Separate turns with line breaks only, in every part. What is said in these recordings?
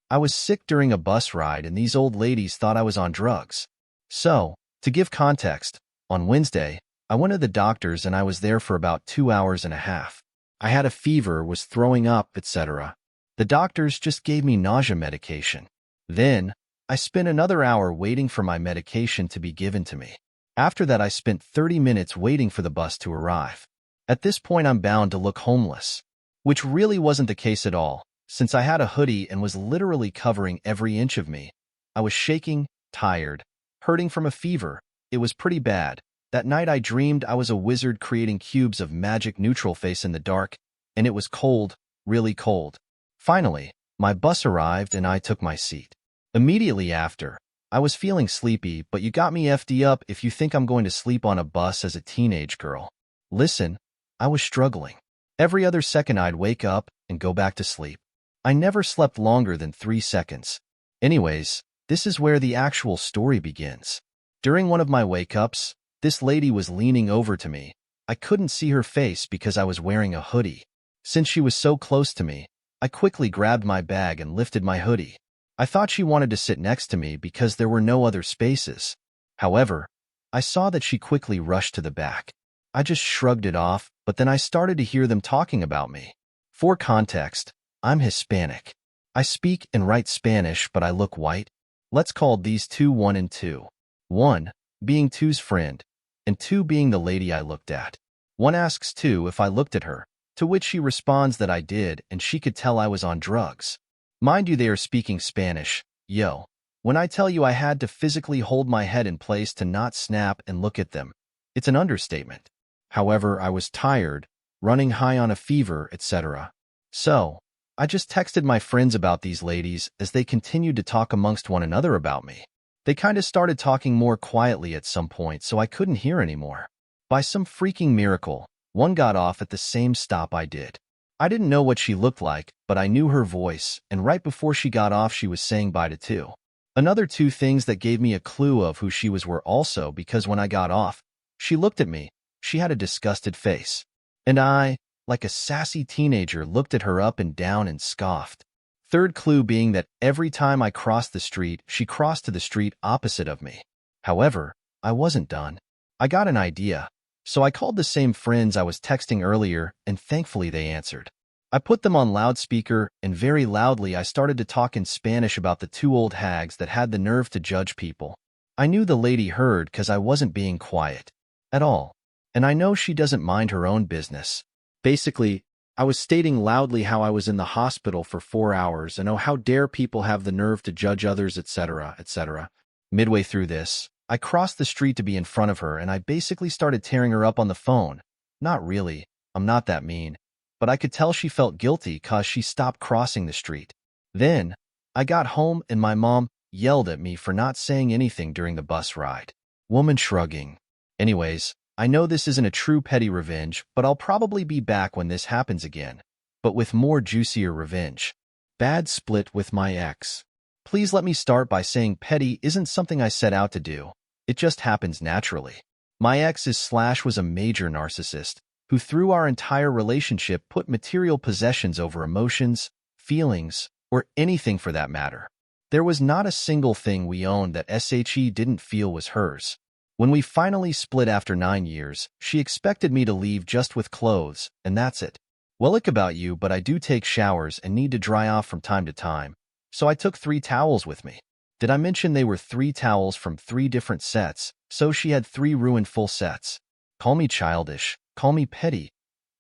I was sick during a bus ride and these old ladies thought I was on drugs. So, to give context, on Wednesday, I went to the doctor's and I was there for about 2 hours and a half. I had a fever, was throwing up, etc. The doctors just gave me nausea medication. Then, I spent another hour waiting for my medication to be given to me. After that, I spent 30 minutes waiting for the bus to arrive. At this point, I'm bound to look homeless, which really wasn't the case at all, since I had a hoodie and was literally covering every inch of me. I was shaking, tired, hurting from a fever. It was pretty bad. That night I dreamed I was a wizard creating cubes of magic neutral face in the dark, and it was cold, really cold. Finally, my bus arrived and I took my seat. Immediately after, I was feeling sleepy, but you got me FD up if you think I'm going to sleep on a bus as a teenage girl. Listen, I was struggling. Every other second I'd wake up and go back to sleep. I never slept longer than 3 seconds. Anyways, this is where the actual story begins. During one of my wake-ups, this lady was leaning over to me. I couldn't see her face because I was wearing a hoodie. Since she was so close to me, I quickly grabbed my bag and lifted my hoodie. I thought she wanted to sit next to me because there were no other spaces. However, I saw that she quickly rushed to the back. I just shrugged it off, but then I started to hear them talking about me. For context, I'm Hispanic. I speak and write Spanish, but I look white. Let's call these two 1 and 2. 1 being 2's friend, and 2 being the lady I looked at. 1 asks 2 if I looked at her, to which she responds that I did and she could tell I was on drugs. Mind you, they are speaking Spanish. Yo, when I tell you I had to physically hold my head in place to not snap and look at them, it's an understatement. However, I was tired, running high on a fever, etc. So, I just texted my friends about these ladies as they continued to talk amongst one another about me. They kinda started talking more quietly at some point, so I couldn't hear anymore. By some freaking miracle, 1 got off at the same stop I did. I didn't know what she looked like, but I knew her voice, and right before she got off she was saying bye to 2. Another 2 things that gave me a clue of who she was were also because when I got off, she looked at me, she had a disgusted face. And I, like a sassy teenager, looked at her up and down and scoffed. Third clue being that every time I crossed the street, she crossed to the street opposite of me. However, I wasn't done. I got an idea. So I called the same friends I was texting earlier, and thankfully they answered. I put them on loudspeaker, and very loudly I started to talk in Spanish about the 2 old hags that had the nerve to judge people. I knew the lady heard because I wasn't being quiet at all, and I know she doesn't mind her own business. Basically, I was stating loudly how I was in the hospital for 4 hours and oh how dare people have the nerve to judge others, etc., etc. Midway through this, I crossed the street to be in front of her and I basically started tearing her up on the phone. Not really, I'm not that mean, but I could tell she felt guilty cause she stopped crossing the street. Then, I got home and my mom yelled at me for not saying anything during the bus ride. Woman shrugging. Anyways, I know this isn't a true petty revenge, but I'll probably be back when this happens again, but with more juicier revenge. Bad split with my ex. Please let me start by saying petty isn't something I set out to do. It just happens naturally. My ex was a major narcissist who through our entire relationship put material possessions over emotions, feelings, or anything for that matter. There was not a single thing we owned that she didn't feel was hers. When we finally split after 9 years, she expected me to leave just with clothes, and that's it. Well, ick about you, but I do take showers and need to dry off from time to time. So I took 3 towels with me. Did I mention they were 3 towels from 3 different sets, so she had 3 ruined full sets. Call me childish, call me petty,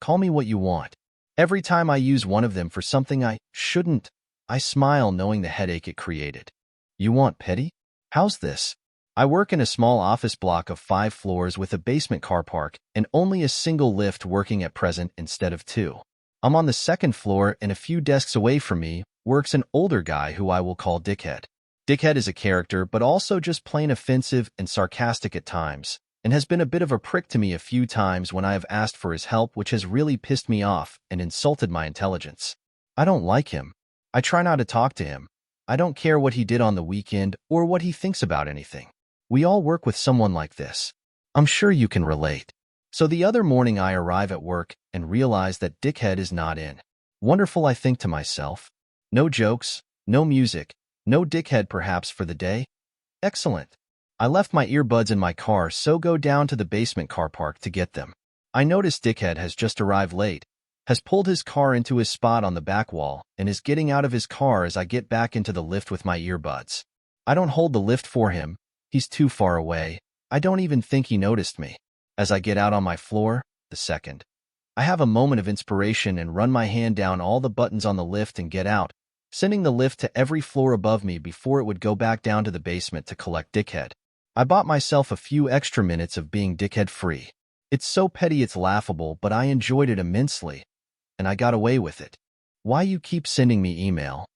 call me what you want. Every time I use one of them for something I shouldn't, I smile knowing the headache it created. You want petty? How's this? I work in a small office block of 5 floors with a basement car park and only a single lift working at present instead of 2. I'm on the 2nd floor and a few desks away from me works an older guy who I will call Dickhead. Dickhead is a character but also just plain offensive and sarcastic at times, and has been a bit of a prick to me a few times when I have asked for his help, which has really pissed me off and insulted my intelligence. I don't like him. I try not to talk to him. I don't care what he did on the weekend or what he thinks about anything. We all work with someone like this. I'm sure you can relate. So the other morning I arrive at work and realize that Dickhead is not in. Wonderful, I think to myself. No jokes, No music. No dickhead perhaps for the day? Excellent. I left my earbuds in my car, so go down to the basement car park to get them. I notice dickhead has just arrived late, has pulled his car into his spot on the back wall, and is getting out of his car as I get back into the lift with my earbuds. I don't hold the lift for him. He's too far away. I don't even think he noticed me. As I get out on my floor, the second, I have a moment of inspiration and run my hand down all the buttons on the lift and get out, sending the lift to every floor above me before it would go back down to the basement to collect dickhead. I bought myself a few extra minutes of being dickhead-free. It's so petty it's laughable, but I enjoyed it immensely, and I got away with it. Why you keep sending me email?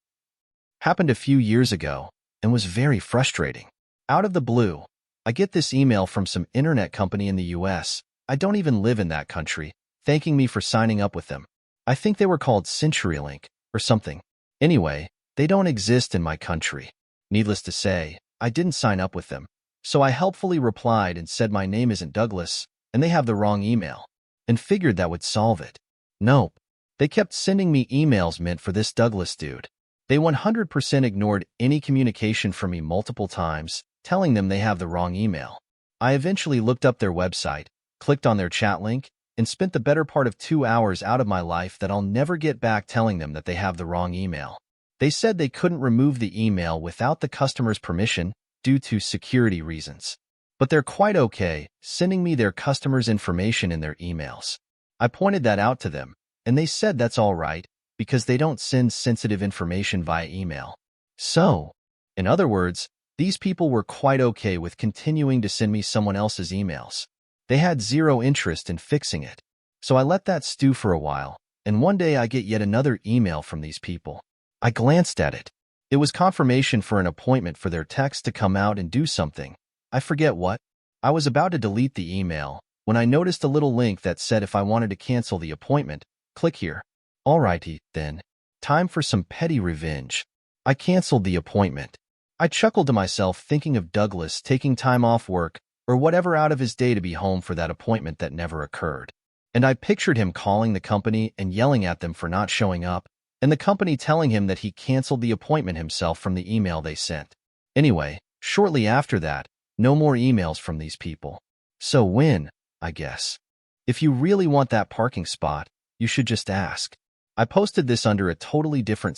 Happened a few years ago and was very frustrating. Out of the blue, I get this email from some internet company in the US. I don't even live in that country, thanking me for signing up with them. I think they were called CenturyLink or something. Anyway, they don't exist in my country. Needless to say, I didn't sign up with them. So I helpfully replied and said my name isn't Douglas, and they have the wrong email, and figured that would solve it. Nope. They kept sending me emails meant for this Douglas dude. They 100% ignored any communication from me multiple times, telling them they have the wrong email. I eventually looked up their website, clicked on their chat link, and spent the better part of 2 hours out of my life that I'll never get back telling them that they have the wrong email. They said they couldn't remove the email without the customer's permission due to security reasons. But they're quite okay sending me their customers' information in their emails. I pointed that out to them, and they said that's all right because they don't send sensitive information via email. So, in other words, these people were quite okay with continuing to send me someone else's emails. They had zero interest in fixing it. So I let that stew for a while, and one day I get yet another email from these people. I glanced at it. It was confirmation for an appointment for their techs to come out and do something. I forget what. I was about to delete the email when I noticed a little link that said if I wanted to cancel the appointment, click here. Alrighty, then. Time for some petty revenge. I canceled the appointment. I chuckled to myself thinking of Douglas taking time off work or whatever out of his day to be home for that appointment that never occurred. And I pictured him calling the company and yelling at them for not showing up, and the company telling him that he canceled the appointment himself from the email they sent. Anyway, shortly after that, no more emails from these people. So win, I guess. If you really want that parking spot, you should just ask. I posted this under a totally different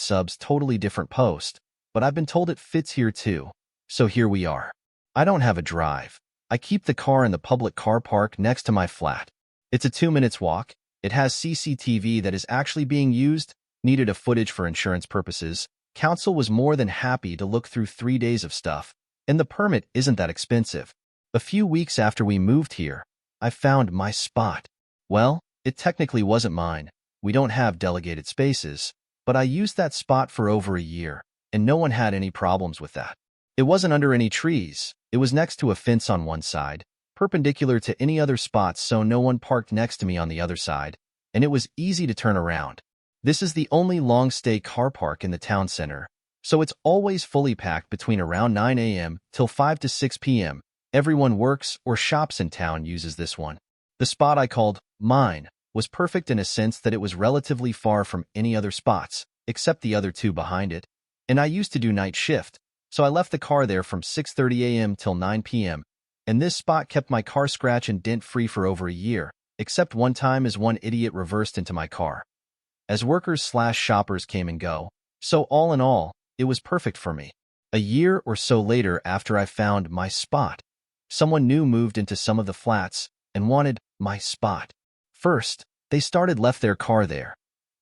post, but I've been told it fits here too. So here we are. I don't have a drive. I keep the car in the public car park next to my flat. It's a 2-minute walk. It has CCTV that is actually being used. Needed a footage for insurance purposes. Council was more than happy to look through 3 days of stuff, and the permit isn't that expensive. A few weeks after we moved here, I found my spot. Well, it technically wasn't mine. We don't have delegated spaces, but I used that spot for over a year, and no one had any problems with that. It wasn't under any trees. It was next to a fence on one side, perpendicular to any other spots, so no one parked next to me on the other side, and it was easy to turn around. This is the only long-stay car park in the town center, so it's always fully packed between around 9 a.m. till 5 to 6 p.m. Everyone works or shops in town uses this one. The spot I called mine was perfect in a sense that it was relatively far from any other spots, except the other two behind it, and I used to do night shift, so I left the car there from 6:30 a.m. till 9 p.m., and this spot kept my car scratch and dent-free for over a year, except one time as one idiot reversed into my car. As workers/shoppers came and go, so all in all, it was perfect for me. A year or so later after I found my spot, someone new moved into some of the flats and wanted my spot. First, they left their car there,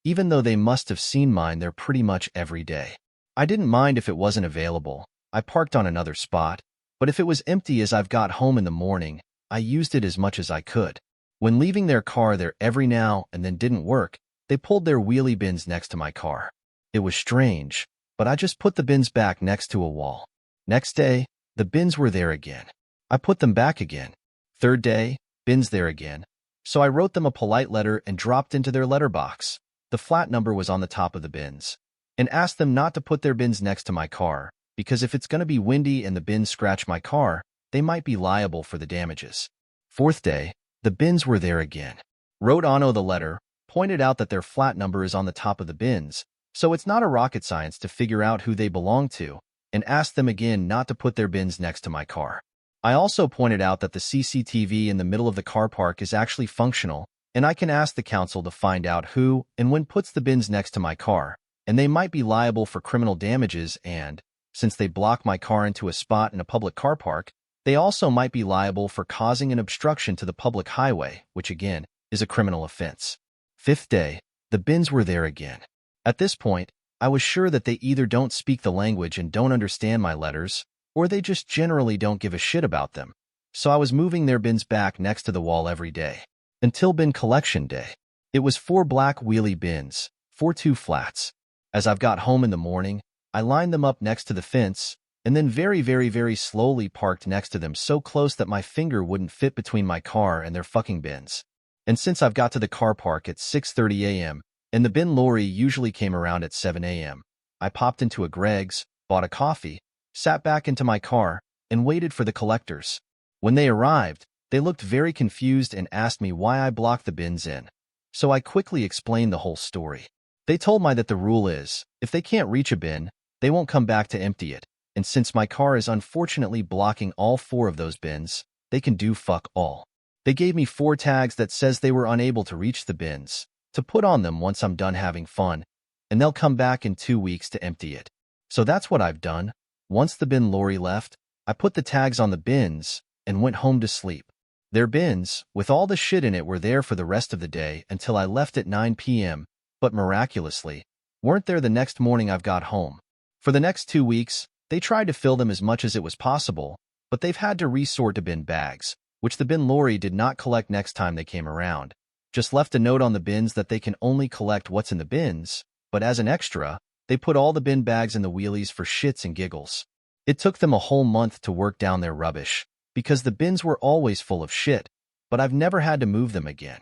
even though they must have seen mine there pretty much every day. I didn't mind if it wasn't available. I parked on another spot, but if it was empty as I've got home in the morning, I used it as much as I could. When leaving their car there every now and then didn't work, they pulled their wheelie bins next to my car. It was strange, but I just put the bins back next to a wall. Next day, the bins were there again. I put them back again. Third day, bins there again. So I wrote them a polite letter and dropped into their letterbox. The flat number was on the top of the bins, and asked them not to put their bins next to my car, because if it's going to be windy and the bins scratch my car, they might be liable for the damages. Fourth day, the bins were there again. Wrote Ono the letter, pointed out that their flat number is on the top of the bins, So it's not a rocket science to figure out who they belong to and ask them again not to put their bins next to my car. I also pointed out that the CCTV in the middle of the car park is actually functional, and I can ask the council to find out who and when puts the bins next to my car, and they might be liable for criminal damages and, since they block my car into a spot in a public car park, they also might be liable for causing an obstruction to the public highway, which again is a criminal offense. Fifth day, the bins were there again. At this point, I was sure that they either don't speak the language and don't understand my letters, or they just generally don't give a shit about them. So I was moving their bins back next to the wall every day. Until bin collection day. It was 4 black wheelie bins, 4 2-flats. As I've got home in the morning, I lined them up next to the fence, and then very slowly parked next to them so close that my finger wouldn't fit between my car and their fucking bins. And since I've got to the car park at 6:30 a.m., and the bin lorry usually came around at 7 a.m., I popped into a Greg's, bought a coffee, sat back into my car, and waited for the collectors. When they arrived, they looked very confused and asked me why I blocked the bins in. So I quickly explained the whole story. They told me that the rule is, if they can't reach a bin, they won't come back to empty it, and since my car is unfortunately blocking all 4 of those bins, they can do fuck all. They gave me 4 tags that says they were unable to reach the bins, to put on them once I'm done having fun, and they'll come back in 2 weeks to empty it. So that's what I've done. Once the bin lorry left, I put the tags on the bins and went home to sleep. Their bins, with all the shit in it, were there for the rest of the day until I left at 9 p.m., but miraculously, weren't there the next morning I've got home. For the next 2 weeks, they tried to fill them as much as it was possible, but they've had to resort to bin bags, which the bin lorry did not collect next time they came around. Just left a note on the bins that they can only collect what's in the bins, but as an extra, they put all the bin bags in the wheelies for shits and giggles. It took them a whole month to work down their rubbish, because the bins were always full of shit, but I've never had to move them again.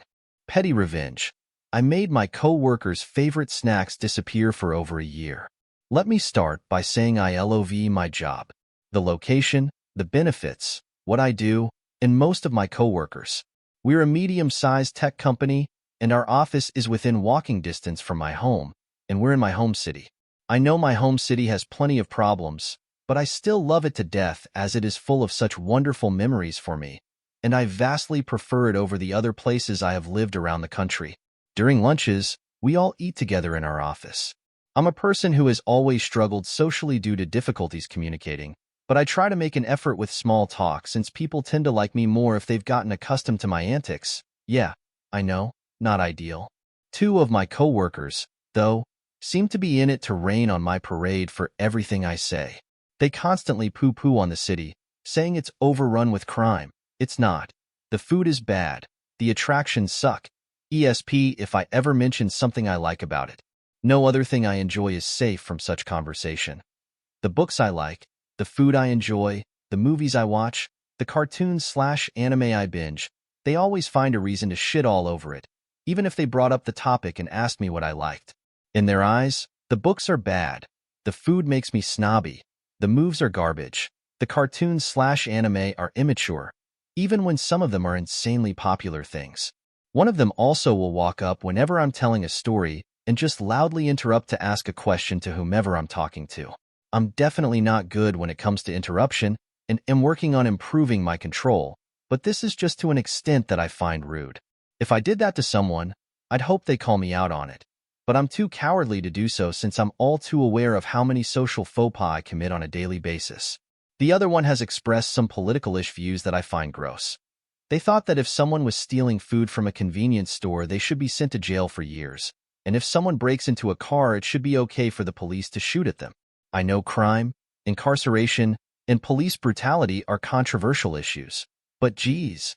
Petty revenge. I made my co-workers' favorite snacks disappear for over a year. Let me start by saying I love my job, the location, the benefits, what I do, and most of my co-workers. We're a medium-sized tech company, and our office is within walking distance from my home, and we're in my home city. I know my home city has plenty of problems, but I still love it to death as it is full of such wonderful memories for me, and I vastly prefer it over the other places I have lived around the country. During lunches, we all eat together in our office. I'm a person who has always struggled socially due to difficulties communicating, but I try to make an effort with small talk since people tend to like me more if they've gotten accustomed to my antics. Yeah, I know, not ideal. 2 of my co-workers, though, seem to be in it to rain on my parade for everything I say. They constantly poo-poo on the city, saying it's overrun with crime. It's not. The food is bad. The attractions suck. ESP if I ever mention something I like about it. No other thing I enjoy is safe from such conversation. The books I like, the food I enjoy, the movies I watch, the cartoons/anime I binge, they always find a reason to shit all over it, even if they brought up the topic and asked me what I liked. In their eyes, the books are bad, the food makes me snobby, the moves are garbage, the cartoons/anime are immature, even when some of them are insanely popular things. One of them also will walk up whenever I'm telling a story and just loudly interrupt to ask a question to whomever I'm talking to. I'm definitely not good when it comes to interruption and am working on improving my control, but this is just to an extent that I find rude. If I did that to someone, I'd hope they call me out on it, but I'm too cowardly to do so since I'm all too aware of how many social faux pas I commit on a daily basis. The other one has expressed some political-ish views that I find gross. They thought that if someone was stealing food from a convenience store, they should be sent to jail for years, and if someone breaks into a car, it should be okay for the police to shoot at them. I know crime, incarceration, and police brutality are controversial issues, but geez.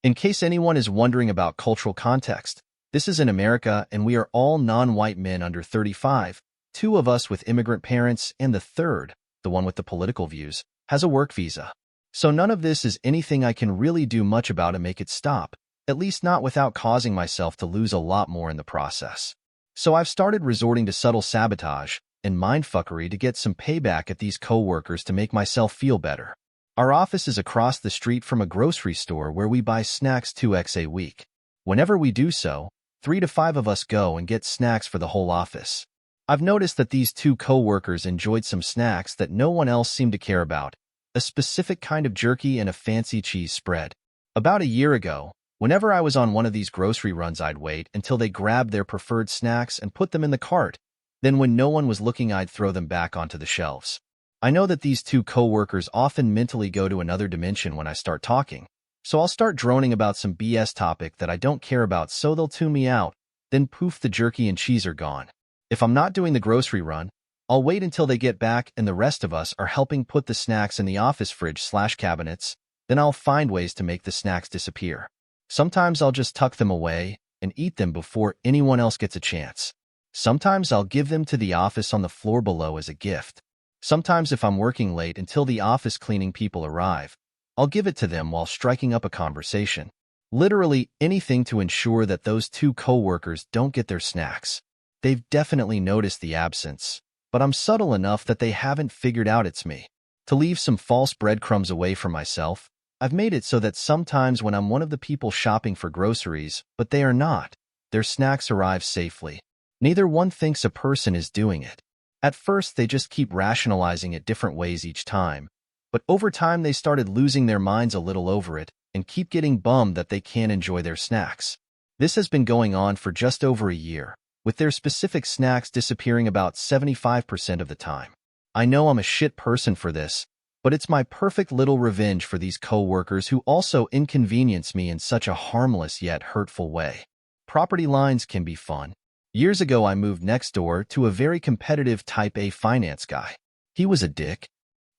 In case anyone is wondering about cultural context, this is in America and we are all non-white men under 35, 2 of us with immigrant parents, and the third, the one with the political views, has a work visa. So none of this is anything I can really do much about to make it stop, at least not without causing myself to lose a lot more in the process. So I've started resorting to subtle sabotage and mindfuckery to get some payback at these co-workers to make myself feel better. Our office is across the street from a grocery store where we buy snacks 2x a week. Whenever we do so, 3 to 5 of us go and get snacks for the whole office. I've noticed that these two coworkers enjoyed some snacks that no one else seemed to care about, a specific kind of jerky and a fancy cheese spread. About a year ago, whenever I was on one of these grocery runs, I'd wait until they grabbed their preferred snacks and put them in the cart. Then when no one was looking, I'd throw them back onto the shelves. I know that these two coworkers often mentally go to another dimension when I start talking, so I'll start droning about some BS topic that I don't care about, so they'll tune me out. Then poof, the jerky and cheese are gone. If I'm not doing the grocery run, I'll wait until they get back and the rest of us are helping put the snacks in the office fridge/cabinets. Then I'll find ways to make the snacks disappear. Sometimes I'll just tuck them away and eat them before anyone else gets a chance. Sometimes I'll give them to the office on the floor below as a gift. Sometimes if I'm working late until the office cleaning people arrive, I'll give it to them while striking up a conversation. Literally anything to ensure that those two coworkers don't get their snacks. They've definitely noticed the absence, but I'm subtle enough that they haven't figured out it's me. To leave some false breadcrumbs away from myself, I've made it so that sometimes when I'm one of the people shopping for groceries, but they are not, their snacks arrive safely. Neither one thinks a person is doing it. At first, they just keep rationalizing it different ways each time, but over time they started losing their minds a little over it and keep getting bummed that they can't enjoy their snacks. This has been going on for just over a year, with their specific snacks disappearing about 75% of the time. I know I'm a shit person for this, but it's my perfect little revenge for these coworkers who also inconvenience me in such a harmless yet hurtful way. Property lines can be fun. Years ago, I moved next door to a very competitive Type A finance guy. He was a dick.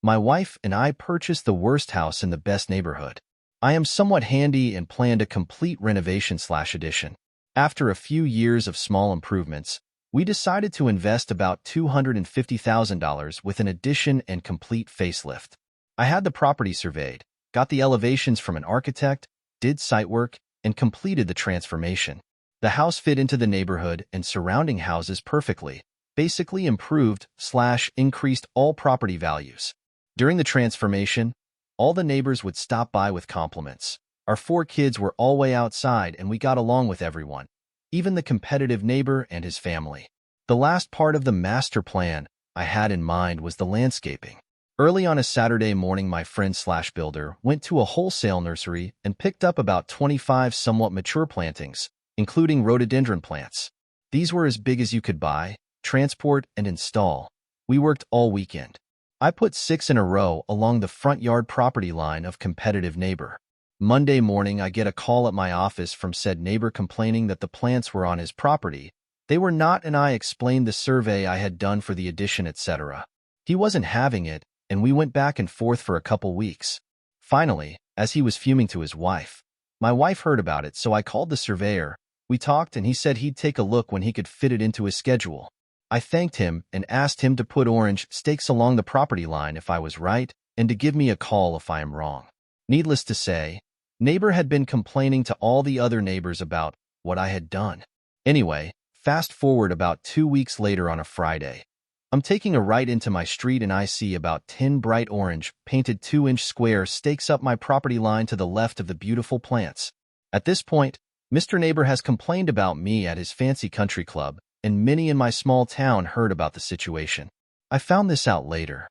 My wife and I purchased the worst house in the best neighborhood. I am somewhat handy and planned a complete renovation/addition. After a few years of small improvements, we decided to invest about $250,000 with an addition and complete facelift. I had the property surveyed, got the elevations from an architect, did site work, and completed the transformation. The house fit into the neighborhood and surrounding houses perfectly, basically improved/increased all property values. During the transformation, all the neighbors would stop by with compliments. Our 4 kids were all way outside and we got along with everyone, even the competitive neighbor and his family. The last part of the master plan I had in mind was the landscaping. Early on a Saturday morning, my friend/builder went to a wholesale nursery and picked up about 25 somewhat mature plantings, including rhododendron plants. These were as big as you could buy, transport, and install. We worked all weekend. I put 6 in a row along the front yard property line of competitive neighbor. Monday morning, I get a call at my office from said neighbor complaining that the plants were on his property. They were not, and I explained the survey I had done for the addition, etc. He wasn't having it, and we went back and forth for a couple weeks. Finally, as he was fuming to his wife, my wife heard about it, so I called the surveyor. We talked and he said he'd take a look when he could fit it into his schedule. I thanked him and asked him to put orange stakes along the property line if I was right and to give me a call if I am wrong. Needless to say, neighbor had been complaining to all the other neighbors about what I had done. Anyway, fast forward about 2 weeks later on a Friday. I'm taking a right into my street and I see about 10 bright orange, painted 2-inch square stakes up my property line to the left of the beautiful plants. At this point, Mr. Neighbor has complained about me at his fancy country club, and many in my small town heard about the situation. I found this out later.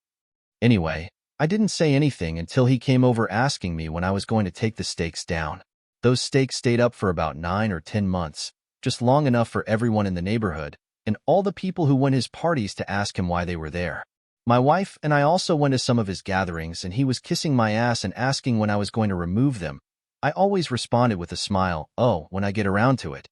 Anyway, I didn't say anything until he came over asking me when I was going to take the stakes down. Those stakes stayed up for about 9 or 10 months, just long enough for everyone in the neighborhood, and all the people who went his parties to ask him why they were there. My wife and I also went to some of his gatherings, and he was kissing my ass and asking when I was going to remove them. I always responded with a smile, "Oh, when I get around to it."